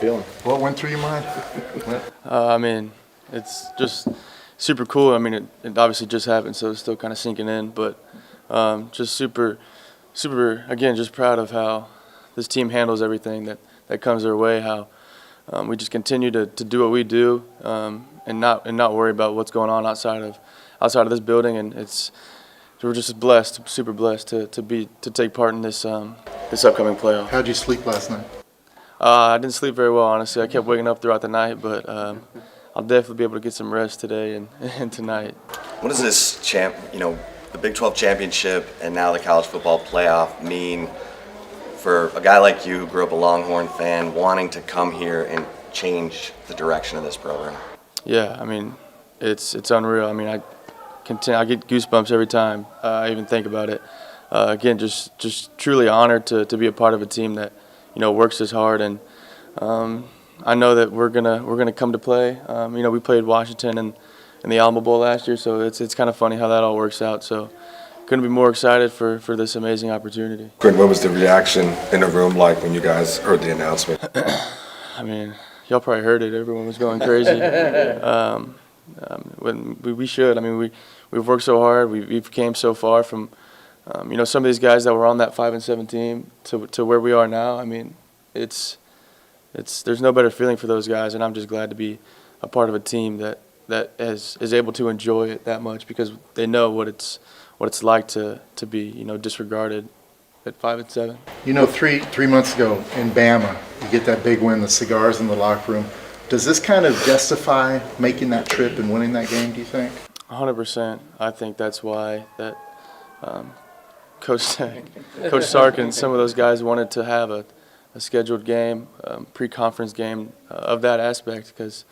feeling? What went through your mind? I mean, it's just super cool. I mean, it obviously just happened, so it's still kind of sinking in. But just super, again, just proud of how this team handles everything that comes their way. How we just continue to do what we do and not worry about what's going on outside of this building. And we're just blessed, super blessed to take part in this upcoming playoff. How'd you sleep last night? I didn't sleep very well, honestly. I kept waking up throughout the night, but I'll definitely be able to get some rest today and tonight. What does this the Big 12 championship and now the college football playoff mean for a guy like you who grew up a Longhorn fan, wanting to come here and change the direction of this program? Yeah, I mean, it's unreal. I mean, I get goosebumps every time I even think about it. Again, just truly honored to be a part of a team that works as hard, and I know that we're gonna come to play. We played Washington in the Alamo Bowl last year, so it's kind of funny how that all works out. So couldn't be more excited for this amazing opportunity. Greg, what was the reaction in the room like when you guys heard the announcement? I mean, y'all probably heard it. Everyone was going crazy. When we should. I mean, we've worked so hard. We've came so far from some of these guys that were on that 5-7 team to where we are now. I mean, there's no better feeling for those guys, and I'm just glad to be a part of a team that is able to enjoy it that much, because they know what it's like to be disregarded at 5-7. Three months ago in Bama, you get that big win, the cigars in the locker room. Does this kind of justify making that trip and winning that game, do you think? 100%. I think that's why that Coach Sark and some of those guys wanted to have a scheduled game, pre-conference game of that aspect, because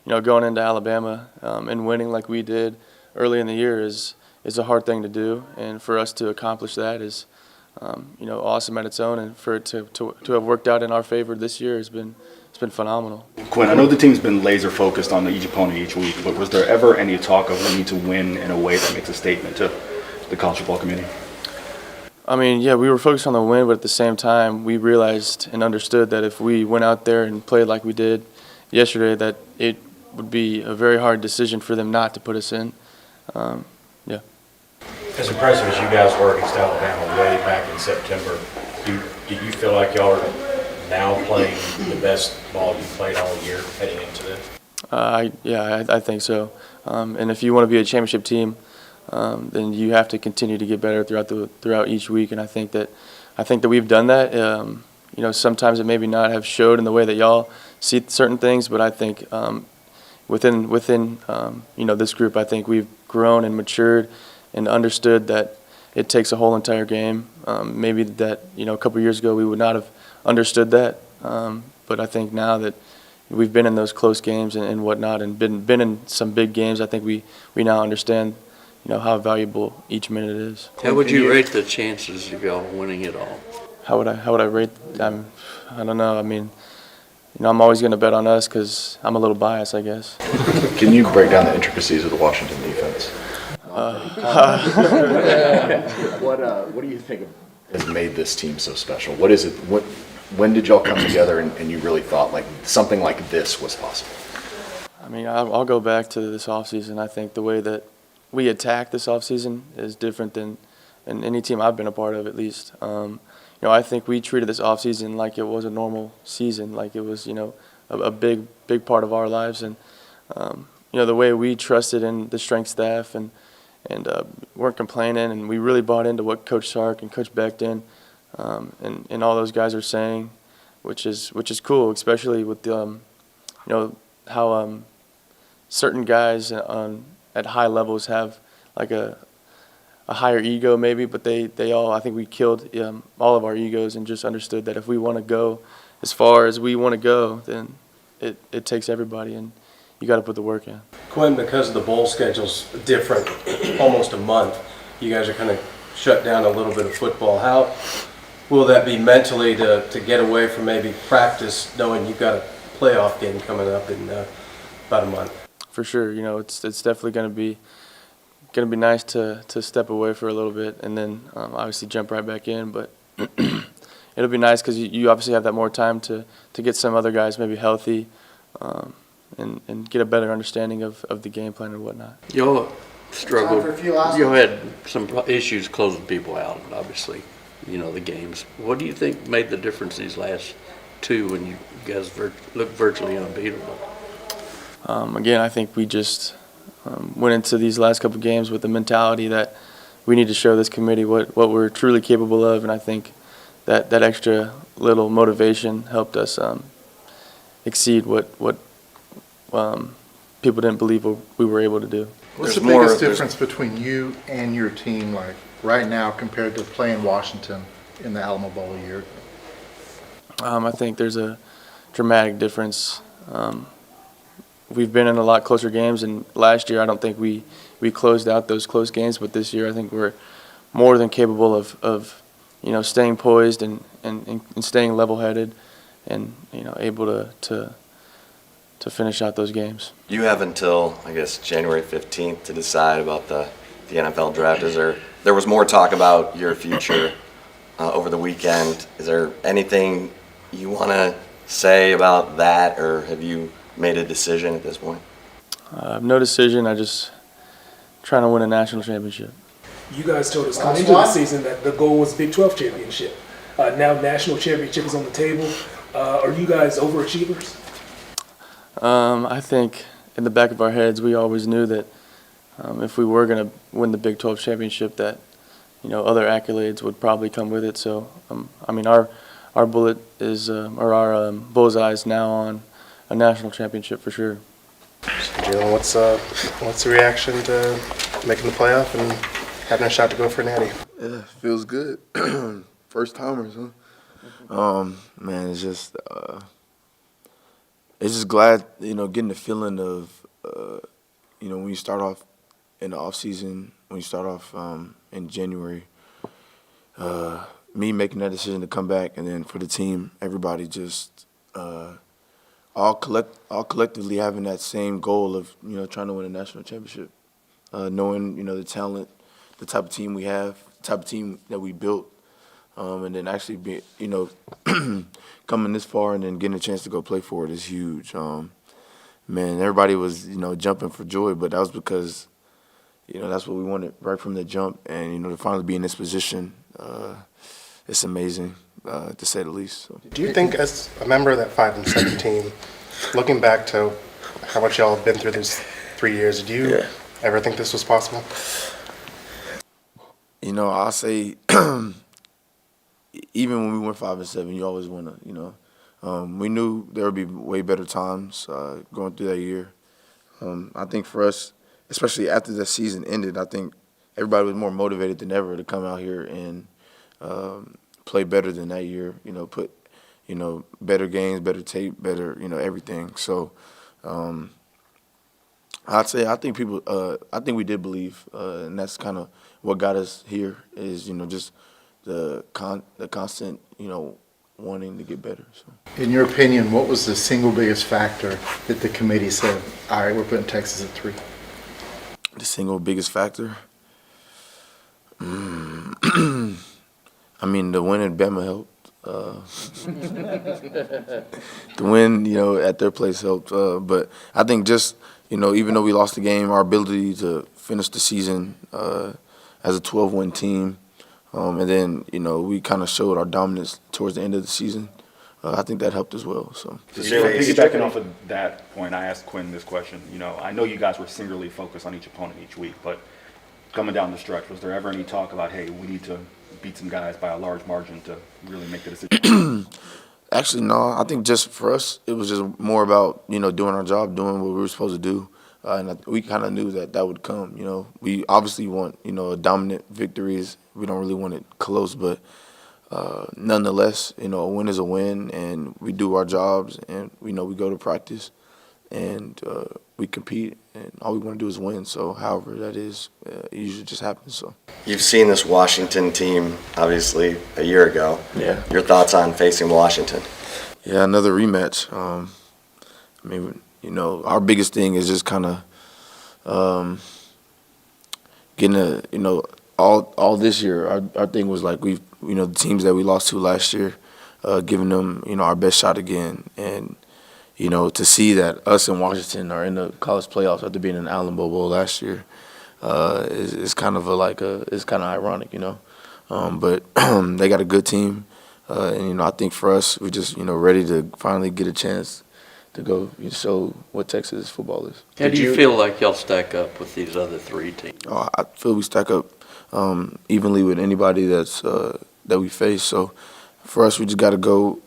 going into Alabama and winning like we did early in the year is a hard thing to do, and for us to accomplish that is awesome at its own, and for it to have worked out in our favor this year it's been phenomenal. Quinn, I know the team's been laser focused on each opponent each week, but was there ever any talk of we need to win in a way that makes a statement to the college football community? I mean, yeah, we were focused on the win, but at the same time, we realized and understood that if we went out there and played like we did yesterday, that it would be a very hard decision for them not to put us in. Yeah. As impressive as you guys were against Alabama way back in September, do you feel like y'all are now playing the best ball you played all year heading into this? I think so. And if you want to be a championship team, then you have to continue to get better throughout each week. And I think that we've done that. Sometimes it maybe not have showed in the way that y'all see certain things, but I think within this group, I think we've grown and matured and understood that it takes a whole entire game. Maybe that a couple years ago we would not have understood that, but I think now that we've been in those close games and whatnot, and been in some big games, I think we now understand how valuable each minute is. How would you rate the chances of y'all winning it all? How would I rate? I don't know. I mean, I'm always going to bet on us because I'm a little biased, I guess. Can you break down the intricacies of the Washington defense? What do you think has made this team so special? What is it? When did y'all come together and you really thought like something like this was possible? I mean, I'll go back to this offseason. I think the way that we attack this offseason is different than any team I've been a part of, at least. I think we treated this offseason like it was a normal season, like it was, a big part of our lives. And, the way we trusted in the strength staff and weren't complaining, and we really bought into what Coach Sark and Coach Becton and all those guys are saying, which is cool, especially with how certain guys at high levels have like a higher ego maybe, but they all, I think we killed all of our egos and just understood that if we want to go as far as we want to go, then it takes everybody, and you got to put the work in. Quinn, because the bowl schedule's different, almost a month, you guys are kind of shut down a little bit of football. How will that be mentally to get away from maybe practice, knowing you've got a playoff game coming up in about a month? For sure, it's definitely going to be nice to step away for a little bit and then obviously jump right back in. But it'll be nice because you obviously have that more time to get some other guys maybe healthy, and get a better understanding of the game plan and whatnot. Y'all struggled. Time for a few last You ones. had some issues closing people out, obviously, the games. What do you think made the difference these last two when you guys looked virtually unbeatable? Again, I think we just went into these last couple games with the mentality that we need to show this committee what we're truly capable of, and I think that extra little motivation helped us exceed what people didn't believe we were able to do. What's There's the biggest more- difference between you and your team, like, right now compared to playing Washington in the Alamo Bowl a year ago? I think there's a dramatic difference. We've been in a lot closer games, and last year I don't think we closed out those close games, but this year I think we're more than capable of staying poised and staying level-headed and able to finish out those games. You have until, I guess, January 15th to decide about the NFL draft. There was more talk about your future over the weekend. Is there anything you want to say about that, or have you made a decision at this point? No decision. I just trying to win a national championship. You guys told us coming into the season that the goal was Big 12 championship. Now national championship is on the table. Are you guys overachievers? I think in the back of our heads, we always knew that if we were going to win the Big 12 championship, that other accolades would probably come with it. So, our bullet is, or our bullseye is now on a national championship for sure. Jalen, what's the reaction to making the playoff and having a shot to go for natty? Yeah, feels good. First timers, huh? Man, it's just glad, getting the feeling of, when you start off in the offseason, when you start off in January, me making that decision to come back, and then for the team, everybody just all collectively having that same goal of, trying to win a national championship, knowing, the talent, the type of team we have, the type of team that we built, and then actually be, coming this far and then getting a chance to go play for it is huge. Man, everybody was, jumping for joy, but that was because, that's what we wanted right from the jump. And, to finally be in this position, it's amazing, to say the least. So. Do you think, as a member of that 5-7 team, looking back to how much y'all have been through these 3 years, do you ever think this was possible? I'll say, even when we went 5-7, you always want to, we knew there would be way better times going through that year. I think for us, especially after the season ended, I think everybody was more motivated than ever to come out here and play better than that year. Put better games, better tape, better everything. So I'd say I think we did believe, and that's kind of what got us here is just the constant wanting to get better. So. In your opinion, what was the single biggest factor that the committee said, all right, we're putting Texas at 3? The single biggest factor? The win at Bama helped. The win, at their place helped. But I think just, even though we lost the game, our ability to finish the season as a 12-win team, and then, we kind of showed our dominance towards the end of the season. I think that helped as well. So, Piggybacking off of that point, I asked Quinn this question. I know you guys were singularly focused on each opponent each week, but coming down the stretch, was there ever any talk about, hey, we need to beat some guys by a large margin to really make the decision? Actually, no. I think just for us, it was just more about, doing our job, doing what we were supposed to do. And we kind of knew that would come. We obviously want, a dominant victories. We don't really want it close, but nonetheless, a win is a win, and we do our jobs, and we go to practice, and we compete, and all we want to do is win. So, however that is, it usually just happens. So, You've seen this Washington team, obviously, a year ago. Yeah. Your thoughts on facing Washington? Yeah, another rematch. Our biggest thing is just kind of getting all this year. Our thing was like the teams that we lost to last year, giving them, our best shot again. And, to see that us and Washington are in the college playoffs after being in the Allen Bowl last year is kind of it's kind of ironic, But they got a good team. And, I think for us, we're just, ready to finally get a chance to go show what Texas football is. How do you feel like y'all stack up with these other three teams? I feel we stack up evenly with anybody that we face. So for us, we just got to go,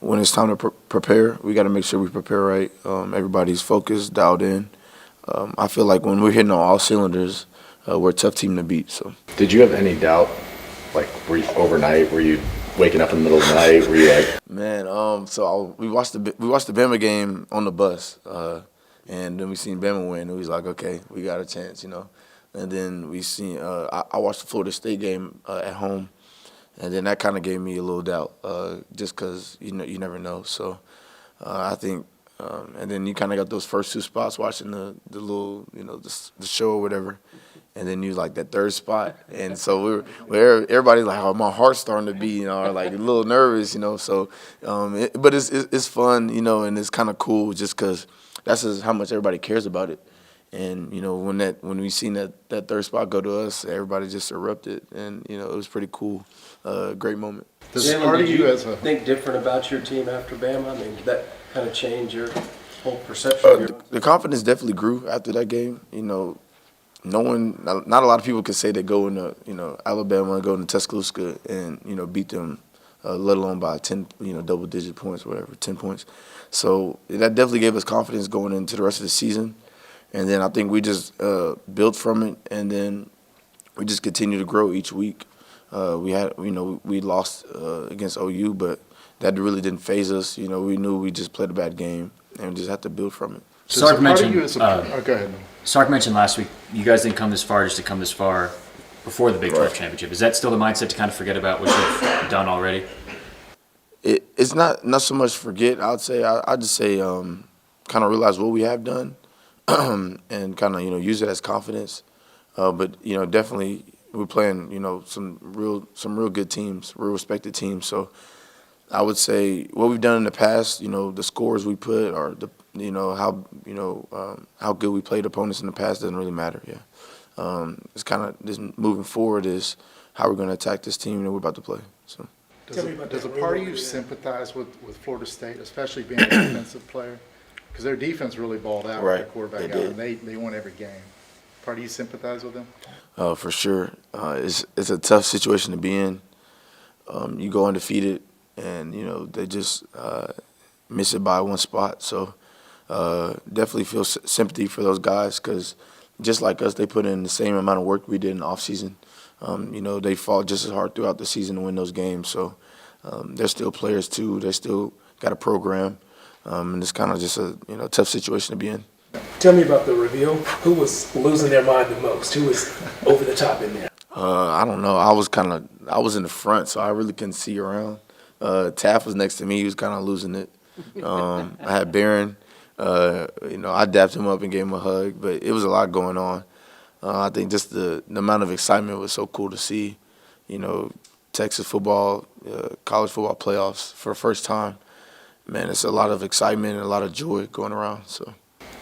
when it's time to prepare, we got to make sure we prepare right. Everybody's focused, dialed in. I feel like when we're hitting on all cylinders, we're a tough team to beat. So, Did you have any doubt, like, overnight? Were you waking up in the middle of the night? Were you like, man? We watched the Bama game on the bus, and then we seen Bama win. And we was like, okay, we got a chance, And then we seen I watched the Florida State game at home, and then that kind of gave me a little doubt, just because you never know. So I think, and then you kind of got those first two spots watching the little the show or whatever. And then you like that third spot, and so everybody's like, "Oh, my heart's starting to beat," or like a little nervous, So, but it's fun, and it's kind of cool just because that's just how much everybody cares about it. And when we seen that third spot go to us, everybody just erupted, and it was pretty cool, great moment. Jalen, did you think different about your team after Bama? I mean, did that kind of change your whole perception of your The confidence definitely grew after that game. Not a lot of people could say they go into, Alabama, go into Tuscaloosa and, beat them, let alone by 10, double-digit points, whatever, 10 points. So that definitely gave us confidence going into the rest of the season. And then I think we just built from it, and then we just continue to grow each week. We lost against OU, but that really didn't faze us. We knew we just played a bad game, and we just had to build from it. Sark mentioned, go ahead. Sark mentioned last week, you guys didn't come this far just to come this far before the Big 12 championship. Is that still the mindset to kind of forget about what you've done already? It's not so much forget. I would say I just say kind of realize what we have done, and kind of use it as confidence. But definitely we're playing some real good teams, real respected teams. So I would say what we've done in the past, the scores we put, or how good we played opponents in the past doesn't really matter. Yeah, it's kind of just moving forward is how we're going to attack this team that we're about to play. So. Does a part of you sympathize with Florida State, especially being a defensive player? Because their defense really balled out with their quarterback out, and they won every game. Part of you sympathize with them? For sure. It's a tough situation to be in. You go undefeated, and they just miss it by one spot. So definitely feel sympathy for those guys, because just like us, they put in the same amount of work we did in the offseason. They fought just as hard throughout the season to win those games. So they're still players too. They still got a program, and it's kind of just a tough situation to be in. Tell me about the reveal. Who was losing their mind the most? Who was over the top in there? I don't know. I was in the front, so I really couldn't see around. Taft was next to me. He was kind of losing it. I had Barron. I dapped him up and gave him a hug, but it was a lot going on. I think just the amount of excitement was so cool to see. Texas football, college football playoffs for the first time. Man, it's a lot of excitement and a lot of joy going around. So,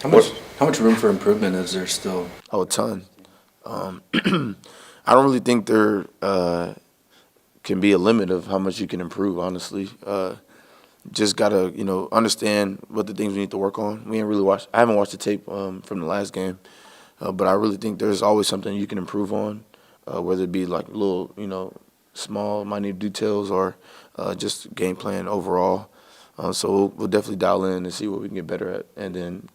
how much room for improvement is there still? Oh, a ton. I don't really think there can be a limit of how much you can improve. Honestly, just gotta understand what the things we need to work on. I haven't watched the tape from the last game. But I really think there's always something you can improve on, whether it be like little, small, minute details, or just game plan overall. So we'll definitely dial in and see what we can get better at, and then,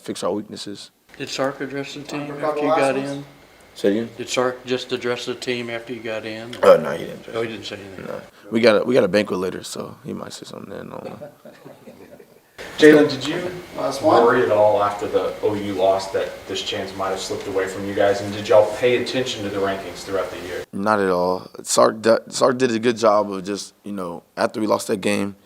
fix our weaknesses. Did Sark address the team after you got in? Say again? Did Sark just address the team after you got in? Oh, no, he didn't. Oh, he didn't say anything. No. We got a banquet later, so he might say something then. Jalen, did you worry at all after the OU loss that this chance might have slipped away from you guys? And did y'all pay attention to the rankings throughout the year? Not at all. Sark did a good job of just, after we lost that game,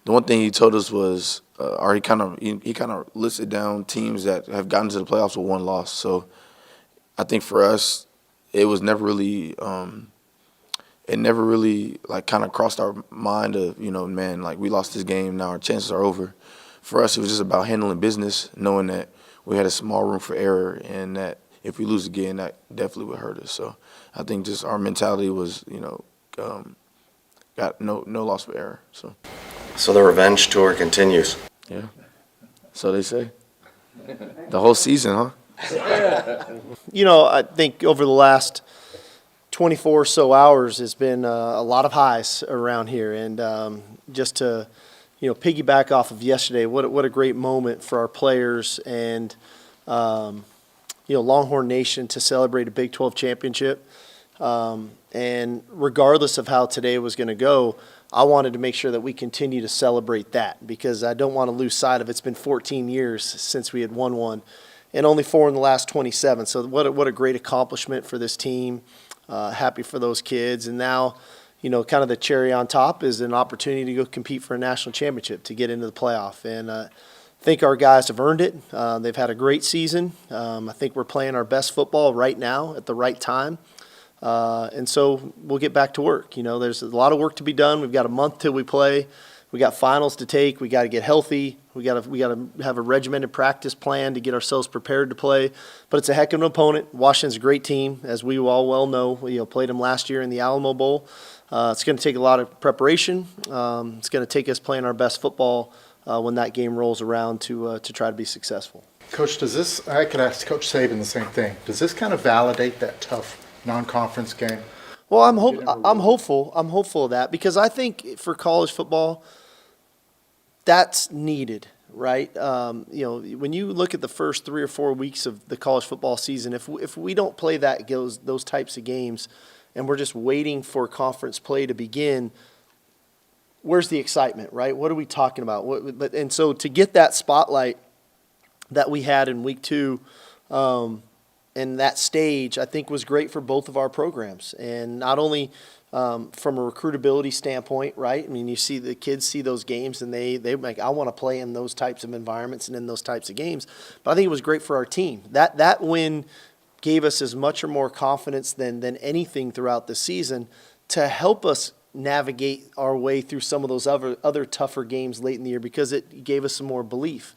the one thing he told us was, or he kind of listed down teams that have gotten to the playoffs with one loss. So I think for us, it was never really, it never really like kind of crossed our mind of, man, like we lost this game, now our chances are over. For us, it was just about handling business, knowing that we had a small room for error, and that if we lose again, that definitely would hurt us. So I think just our mentality was, got no loss for error. So the revenge tour continues. Yeah. So they say. The whole season, huh? I think over the last 24 or so hours has been a lot of highs around here. And just to, piggyback off of yesterday, what a great moment for our players and, Longhorn Nation to celebrate a Big 12 championship. And regardless of how today was going to go, I wanted to make sure that we continue to celebrate that because I don't want to lose sight of it. It's been 14 years since we had won one and only 4 in the last 27. So what a great accomplishment for this team. Happy for those kids. And now, kind of the cherry on top is an opportunity to go compete for a national championship, to get into the playoff. And I think our guys have earned it. They've had a great season. I think we're playing our best football right now at the right time. And so we'll get back to work. There's a lot of work to be done. We've got a month till we play. We got finals to take. We got to get healthy. We got to have a regimented practice plan to get ourselves prepared to play. But it's a heck of an opponent. Washington's a great team, as we all well know. We played them last year in the Alamo Bowl. It's going to take a lot of preparation. It's going to take us playing our best football when that game rolls around to try to be successful. Coach, I could ask Coach Saban the same thing. Does this kind of validate that tough non-conference game? Well, I'm hopeful. I'm hopeful of that because I think for college football, that's needed, right? When you look at the first 3 or 4 weeks of the college football season, if we don't play those types of games, and we're just waiting for conference play to begin, where's the excitement, right? What are we talking about? And so to get that spotlight that we had in week 2. And that stage, I think, was great for both of our programs. And not only from a recruitability standpoint, right? I mean, you see the kids see those games and they like, I want to play in those types of environments and in those types of games. But I think it was great for our team. That win gave us as much or more confidence than anything throughout the season to help us navigate our way through some of those other tougher games late in the year because it gave us some more belief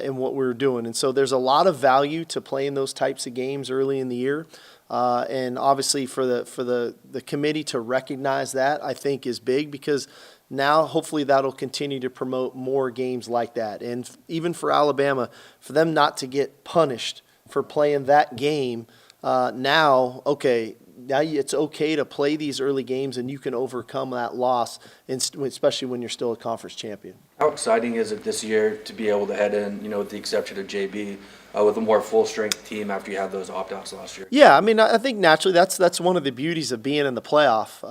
in what we were doing. And so there's a lot of value to playing those types of games early in the year. And obviously for the committee to recognize that, I think is big because now hopefully that'll continue to promote more games like that. And even for Alabama, for them not to get punished for playing that game, now it's okay to play these early games and you can overcome that loss, especially when you're still a conference champion. How exciting is it this year to be able to head in, with the exception of JB, with a more full-strength team after you had those opt-outs last year? Yeah, I mean, I think naturally that's one of the beauties of being in the playoff.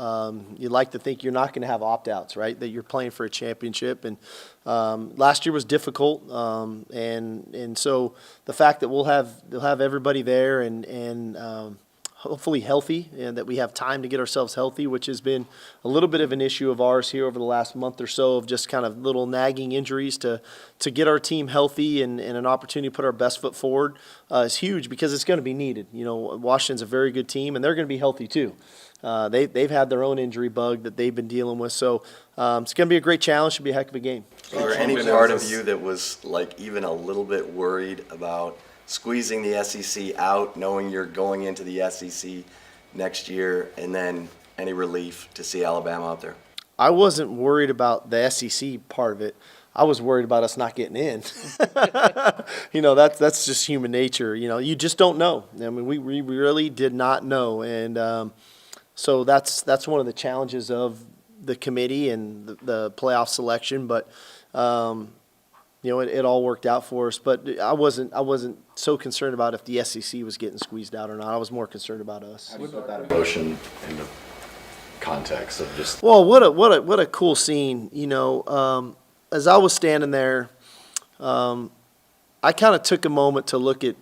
You like to think you're not going to have opt-outs, right, that you're playing for a championship. And last year was difficult, and so the fact that they'll have everybody there and hopefully healthy, and that we have time to get ourselves healthy, which has been a little bit of an issue of ours here over the last month or so of just kind of little nagging injuries to get our team healthy and an opportunity to put our best foot forward is huge because it's going to be needed. Washington's a very good team, and they're going to be healthy too. They've had their own injury bug that they've been dealing with, so it's going to be a great challenge. Should be a heck of a game. Was there any part of you that was like even a little bit worried about squeezing the SEC out, knowing you're going into the SEC next year, and then any relief to see Alabama out there? I wasn't worried about the SEC part of it. I was worried about us not getting in. That's just human nature. You just don't know. I mean, we really did not know, and so that's one of the challenges of the committee and the playoff selection. But it all worked out for us. But I wasn't so concerned about if the SEC was getting squeezed out or not. I was more concerned about us. How do you put that emotion into context of just? Well, what a cool scene. As I was standing there, I kind of took a moment to look at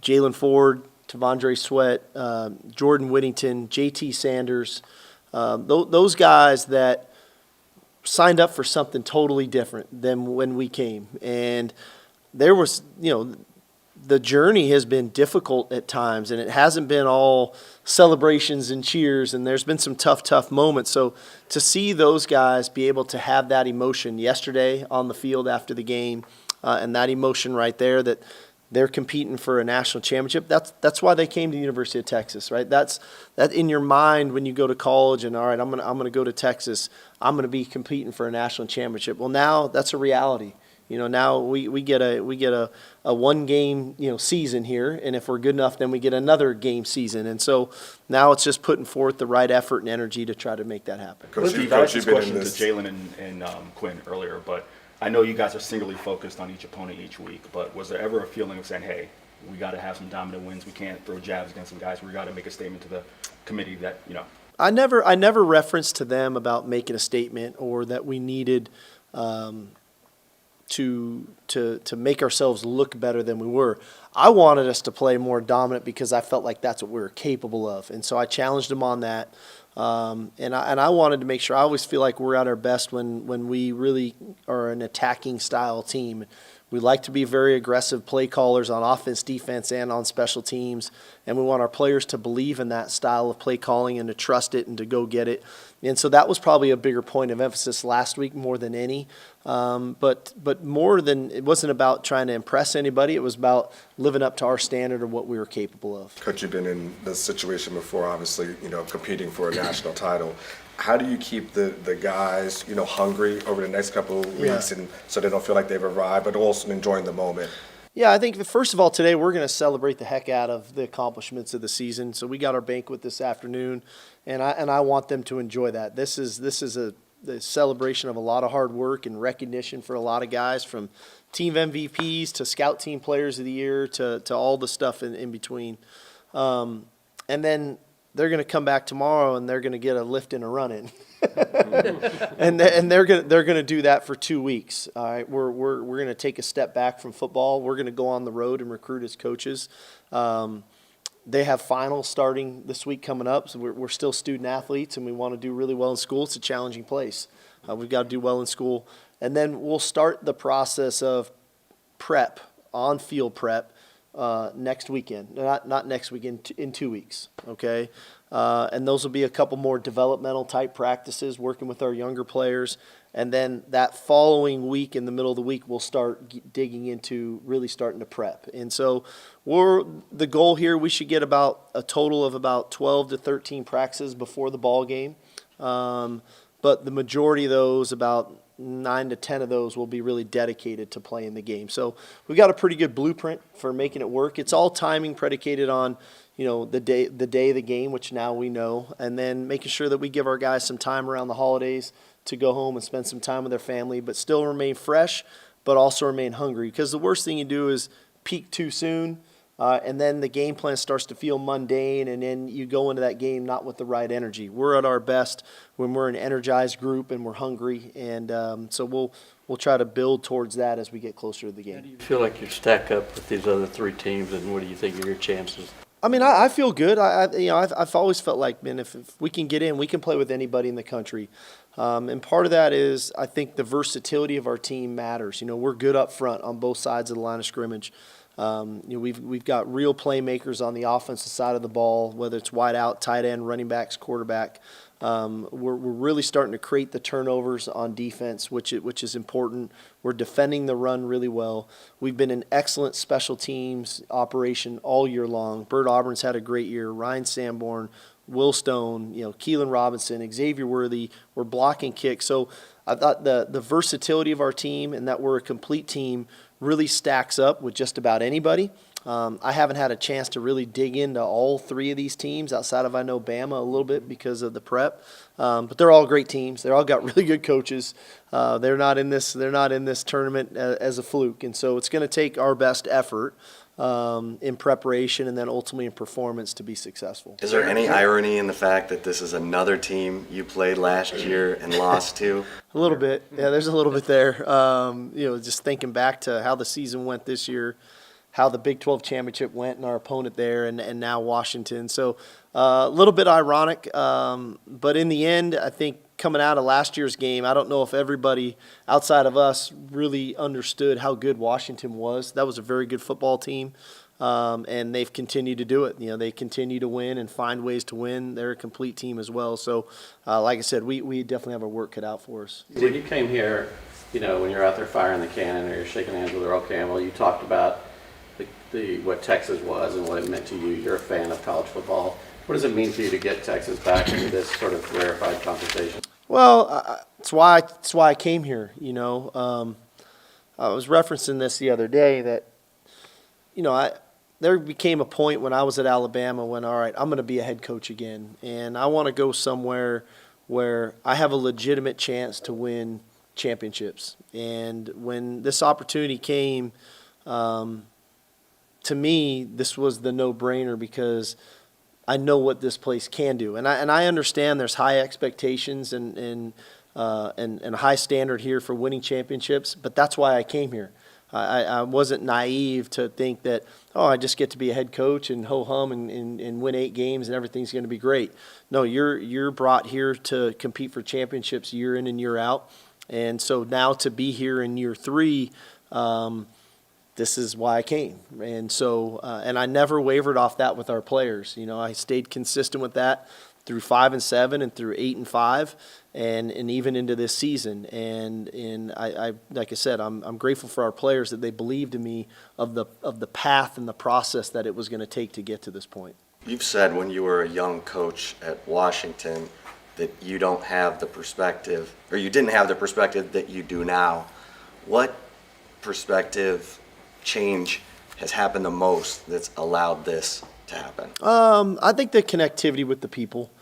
Jalen Ford, Tavondre Sweat, Jordan Whittington, J.T. Sanders, those guys that signed up for something totally different than when we came. And there was, the journey has been difficult at times, and it hasn't been all celebrations and cheers, and there's been some tough moments. So to see those guys be able to have that emotion yesterday on the field after the game, and that emotion right there that they're competing for a national championship, that's why they came to the University of Texas, right? That in your mind when you go to college and, all right, I'm gonna go to Texas, I'm gonna be competing for a national championship. Well, now that's a reality. Now we get a one game, season here, and if we're good enough, then we get another game season. And so now it's just putting forth the right effort and energy to try to make that happen. Steve, I asked this question to Jalen and Quinn earlier, but I know you guys are singularly focused on each opponent each week, but was there ever a feeling of saying, hey, we got to have some dominant wins, we can't throw jabs against some guys, we got to make a statement to the committee that, I never referenced to them about making a statement or that we needed to make ourselves look better than we were. I wanted us to play more dominant because I felt like that's what we were capable of, and so I challenged them on that. And I wanted to make sure. I always feel like we're at our best when we really are an attacking style team. We like to be very aggressive play callers on offense, defense, and on special teams, and we want our players to believe in that style of play calling and to trust it and to go get it. And so that was probably a bigger point of emphasis last week more than any. But more than, it wasn't about trying to impress anybody. It was about living up to our standard of what we were capable of. Coach, you've been in this situation before, obviously, competing for a national title. How do you keep the guys, hungry over the next couple of weeks, and so they don't feel like they've arrived, but also enjoying the moment? Yeah, I think first of all today we're going to celebrate the heck out of the accomplishments of the season. So we got our banquet this afternoon, and I want them to enjoy that. This is the celebration of a lot of hard work and recognition for a lot of guys, from team MVPs to scout team players of the year to all the stuff in between. And then they're going to come back tomorrow and they're going to get a lift and a run in. and they're going to do that for 2 weeks. All right, we're going to take a step back from football. We're going to go on the road and recruit as coaches. They have finals starting this week coming up, so we're still student athletes and we want to do really well in school. It's a challenging place. We've got to do well in school. And then we'll start the process of prep, on-field prep, next weekend. Not next weekend, in 2 weeks, okay? And those will be a couple more developmental type practices, working with our younger players. And then that following week, in the middle of the week, we'll start digging into really starting to prep. And so the goal here, we should get about a total of about 12 to 13 practices before the ball game. But the majority of those, about 9 to 10 of those, will be really dedicated to playing the game. So we've got a pretty good blueprint for making it work. It's all timing predicated on, the day of the game, which now we know, and then making sure that we give our guys some time around the holidays to go home and spend some time with their family, but still remain fresh, but also remain hungry. Because the worst thing you do is peak too soon, and then the game plan starts to feel mundane, and then you go into that game not with the right energy. We're at our best when we're an energized group and we're hungry, and so we'll try to build towards that as we get closer to the game. How do you feel like you stack up with these other three teams, and what do you think are your chances? I mean, I feel good. I've always felt like, man, if we can get in, we can play with anybody in the country. And part of that is, I think the versatility of our team matters. We're good up front on both sides of the line of scrimmage. We've got real playmakers on the offensive side of the ball, whether it's wide out, tight end, running backs, quarterback. We're really starting to create the turnovers on defense, which is important. We're defending the run really well. We've been an excellent special teams operation all year long. Bert Auburn's had a great year. Ryan Sanborn, Will Stone, Keelan Robinson, Xavier Worthy. We're blocking kicks. So I thought the versatility of our team and that we're a complete team really stacks up with just about anybody. I haven't had a chance to really dig into all three of these teams outside of, I know, Bama a little bit because of the prep. But they're all great teams. They're all got really good coaches. They're not in this tournament as a fluke. And so it's going to take our best effort in preparation and then ultimately in performance to be successful. Is there any irony in the fact that this is another team you played last year and lost to? A little bit. Yeah, there's a little bit there. Just thinking back to how the season went this year. how the Big 12 championship went and our opponent there and now Washington. So a little bit ironic, but in the end, I think coming out of last year's game, I don't know if everybody outside of us really understood how good Washington was. That was a very good football team, and they've continued to do it. You know, they continue to win and find ways to win. They're a complete team as well. So, like I said, we definitely have our work cut out for us. When you came here, you know, when you're out there firing the cannon or you're shaking hands with Earl Campbell, you talked about what Texas was and what it meant to you. You're a fan of college football. What does it mean for you to get Texas back into this sort of rarefied conversation? Well, it's why I came here. You know, I was referencing this the other day that, you know, there became a point when I was at Alabama when, all right, I'm going to be a head coach again, and I want to go somewhere where I have a legitimate chance to win championships. And when this opportunity came, to me, this was the no-brainer because I know what this place can do, and I understand there's high expectations and a high standard here for winning championships, but that's why I came here. I wasn't naive to think that, oh, I just get to be a head coach and ho-hum and win 8 games and everything's going to be great. No, you're brought here to compete for championships year in and year out, and so now to be here in year 3. This is why I came. And so, and I never wavered off that with our players. You know, I stayed consistent with that through 5 and 7 and through 8 and 5 and even into this season. And I like I said, I'm grateful for our players that they believed in me of the path and the process that it was going to take to get to this point. You've said when you were a young coach at Washington that you don't have the perspective, or you didn't have the perspective that you do now. What perspective change has happened the most that's allowed this to happen? I think the connectivity with the people.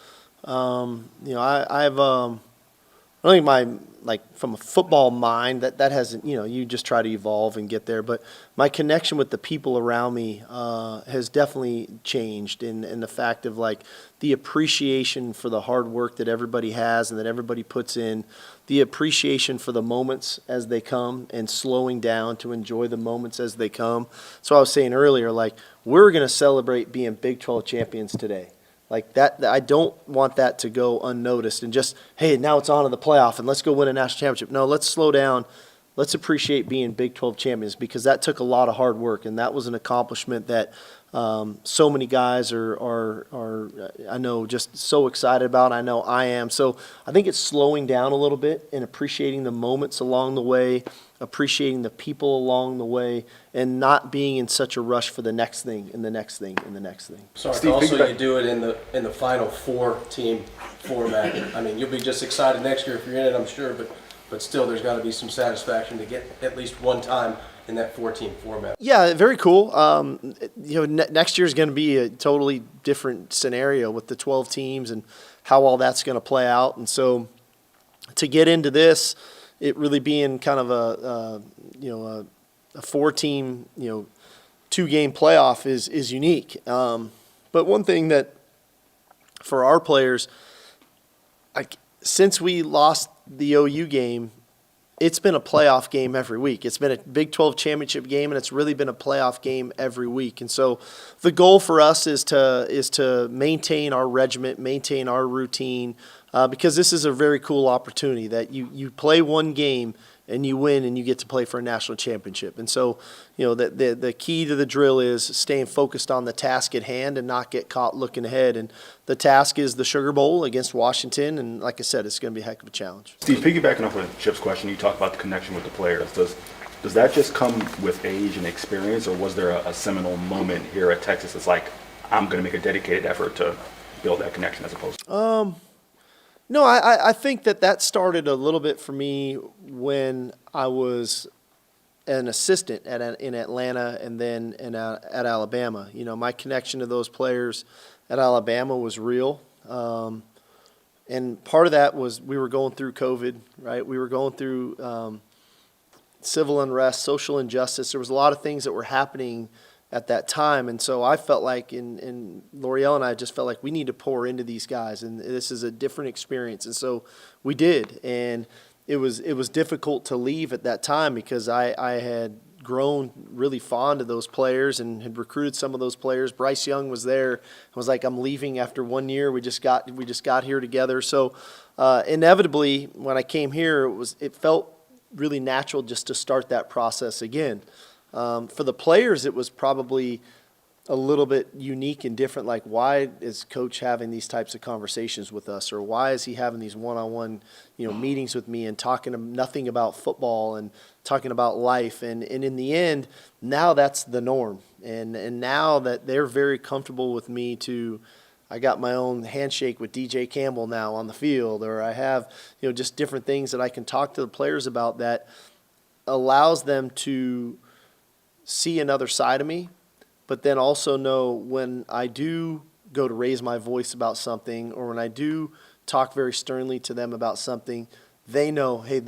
You know, I think my, like, from a football mind, that hasn't, you know, you just try to evolve and get there. But my connection with the people around me has definitely changed in the fact of, like, the appreciation for the hard work that everybody has and that everybody puts in, the appreciation for the moments as they come and slowing down to enjoy the moments as they come. So I was saying earlier, like, we're going to celebrate being Big 12 champions today. Like that, I don't want that to go unnoticed and just, hey, now it's on to the playoff and let's go win a national championship. No, let's slow down. Let's appreciate being Big 12 champions because that took a lot of hard work and that was an accomplishment that so many guys are I know just so excited about. I know I am. So I think it's slowing down a little bit and appreciating the moments along the way, appreciating the people along the way, and not being in such a rush for the next thing and the next thing and the next thing. So also you do it in the Final Four team format. I mean, you'll be just excited next year if you're in it, I'm sure, but still there's got to be some satisfaction to get at least one time in that 4-team format. Yeah, very cool. You know, next year is going to be a totally different scenario with the 12 teams and how all that's going to play out. And so to get into this, it really being kind of a 4-team, 2-game playoff is unique. But one thing that for our players, since we lost the OU game, it's been a playoff game every week. It's been a Big 12 championship game, and it's really been a playoff game every week. And so the goal for us is to maintain our regiment, maintain our routine, because this is a very cool opportunity that you play one game and you win and you get to play for a national championship. And so, the key to the drill is staying focused on the task at hand and not get caught looking ahead. And the task is the Sugar Bowl against Washington. And like I said, it's going to be a heck of a challenge. Steve, piggybacking off of Chip's question, you talked about the connection with the players. Does that just come with age and experience, or was there a seminal moment here at Texas that's like, I'm going to make a dedicated effort to build that connection as opposed to? No, I think that started a little bit for me when I was an assistant in Atlanta and then at Alabama. My connection to those players at Alabama was real. And part of that was we were going through COVID, right? We were going through civil unrest, social injustice. There was a lot of things that were happening at that time. And so I felt like, and L'Oreal and I just felt like we need to pour into these guys. And this is a different experience. And so we did. And it was difficult to leave at that time because I had grown really fond of those players and had recruited some of those players. Bryce Young was there. I was like, I'm leaving after 1 year. We just got here together. So inevitably, when I came here, it felt really natural just to start that process again. For the players, it was probably a little bit unique and different. Like, why is Coach having these types of conversations with us, or why is he having these one-on-one, meetings with me and talking nothing about football and talking about life? And in the end, now that's the norm. And now that they're very comfortable with me I got my own handshake with DJ Campbell now on the field, or I have, just different things that I can talk to the players about that allows them to see another side of me, but then also know when I do go to raise my voice about something, or when I do talk very sternly to them about something, they know, hey,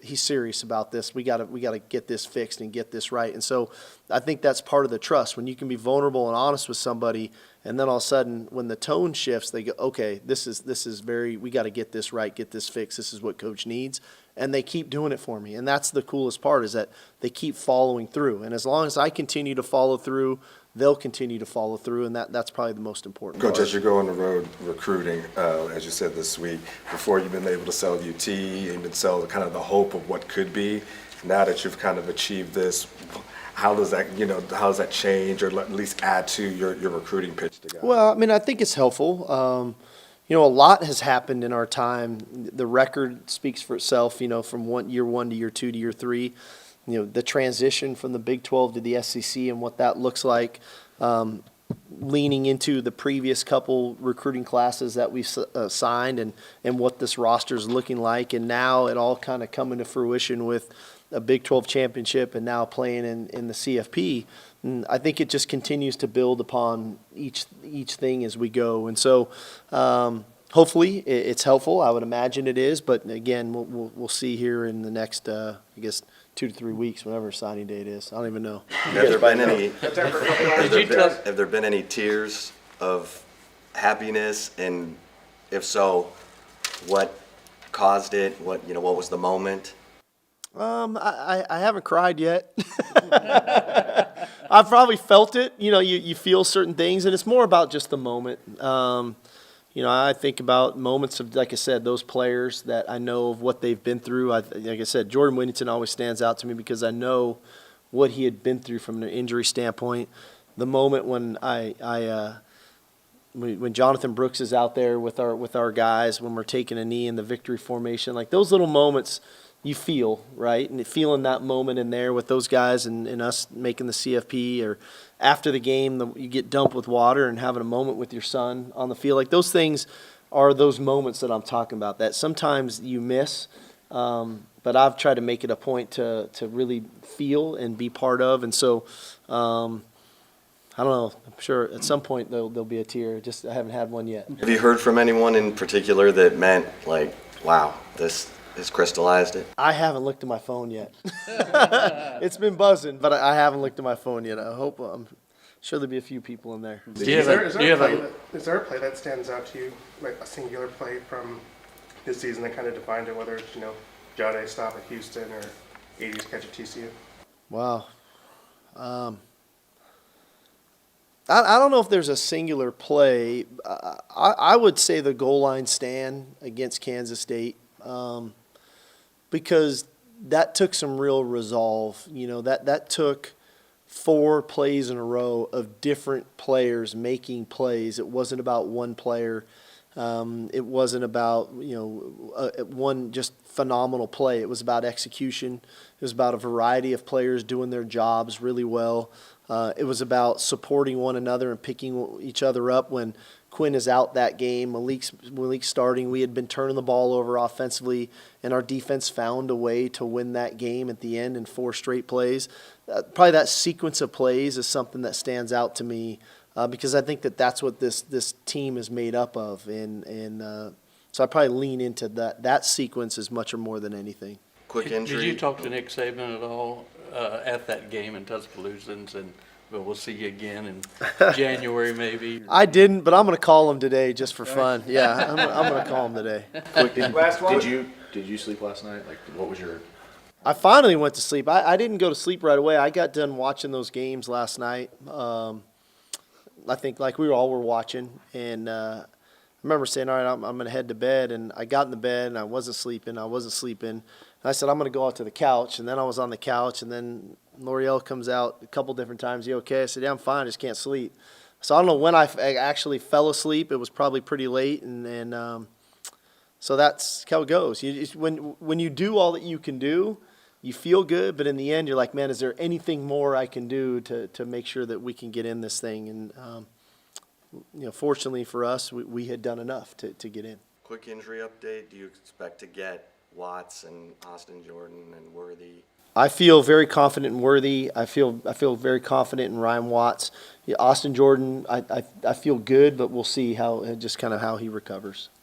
he's serious about this. We gotta get this fixed and get this right. And so I think that's part of the trust, when you can be vulnerable and honest with somebody, and then all of a sudden when the tone shifts, they go, okay, this is we got to get this right, get this fixed. This is what Coach needs. And they keep doing it for me. And that's the coolest part, is that they keep following through. And as long as I continue to follow through, they'll continue to follow through, and that's probably the most important Coach, part. as you go on the road recruiting, as you said this week, before you've been able to sell UT, you've been sell kind of the hope of what could be. Now that you've kind of achieved this, how does that change, or at least add to your recruiting pitch to guys? Well, I mean, I think it's helpful. A lot has happened in our time. The record speaks for itself, from year 1 to year 2 to year 3. The transition from the Big 12 to the SEC and what that looks like, leaning into the previous couple recruiting classes that we signed, and what this roster is looking like, and now it all kind of coming to fruition with a Big 12 championship and now playing in the CFP. And I think it just continues to build upon each thing as we go. And so hopefully it's helpful. I would imagine it is. But again, we'll see here in the next, 2 to 3 weeks, whenever signing date is. I don't even know. Have there been any tears of happiness? And if so, what caused it? What was the moment? I haven't cried yet. I've probably felt it. You feel certain things, and it's more about just the moment. I think about moments of, like I said, those players that I know of what they've been through. Like I said, Jordan Whittington always stands out to me because I know what he had been through from an injury standpoint. The moment when when Jonathan Brooks is out there with our guys, when we're taking a knee in the victory formation, like those little moments you feel, right? And feeling that moment in there with those guys and us making the CFP, or after the game, you get dumped with water and having a moment with your son on the field. Like those things are those moments that I'm talking about that sometimes you miss, but I've tried to make it a point to really feel and be part of. And so, I don't know, I'm sure at some point there'll be a tear. Just I haven't had one yet. Have you heard from anyone in particular that meant like, wow, this has crystallized it? I haven't looked at my phone yet. It's been buzzing, but I haven't looked at my phone yet. I'm sure there'll be a few people in there. Is there a play that stands out to you, like a singular play from this season that kind of defined it, whether it's, Jade stop at Houston or 80s catch at TCU? Wow. I don't know if there's a singular play. I would say the goal line stand against Kansas State, because that took some real resolve. That took 4 plays in a row of different players making plays. It wasn't about one player. It wasn't about, one just phenomenal play. It was about execution. It was about a variety of players doing their jobs really well. It was about supporting one another and picking each other up when Quinn is out that game. Malik's starting. We had been turning the ball over offensively, and our defense found a way to win that game at the end in 4 straight plays. Probably that sequence of plays is something that stands out to me, because I think that's what this team is made up of, and so I probably lean into that sequence as much or more than anything. Quick injury. Did you talk to Nick Saban at all at that game in Tuscaloosa and said, well, we'll see you again in January maybe? I didn't, but I'm going to call him today just for fun. Yeah, I'm going to call him today. Quick, did you sleep last night? Like, what was your I finally went to sleep. I didn't go to sleep right away. I got done watching those games last night. I think like we all were watching, and I remember saying, all right, I'm going to head to bed, and I got in the bed, and I wasn't sleeping. And I said, I'm going to go out to the couch, and then I was on the couch, and then L'Oreal comes out a couple different times. You okay? I said, yeah, I'm fine. I just can't sleep. So I don't know when I actually fell asleep. It was probably pretty late, and so that's how it goes. When you do all that you can do, you feel good, but in the end, you're like, man, is there anything more I can do to make sure that we can get in this thing? And fortunately for us, we had done enough to get in. Quick injury update. Do you expect to get Watts and Austin Jordan and Worthy? I feel very confident in Worthy. I feel very confident in Ryan Watts. Yeah, Austin Jordan, I feel good, but we'll see how he recovers.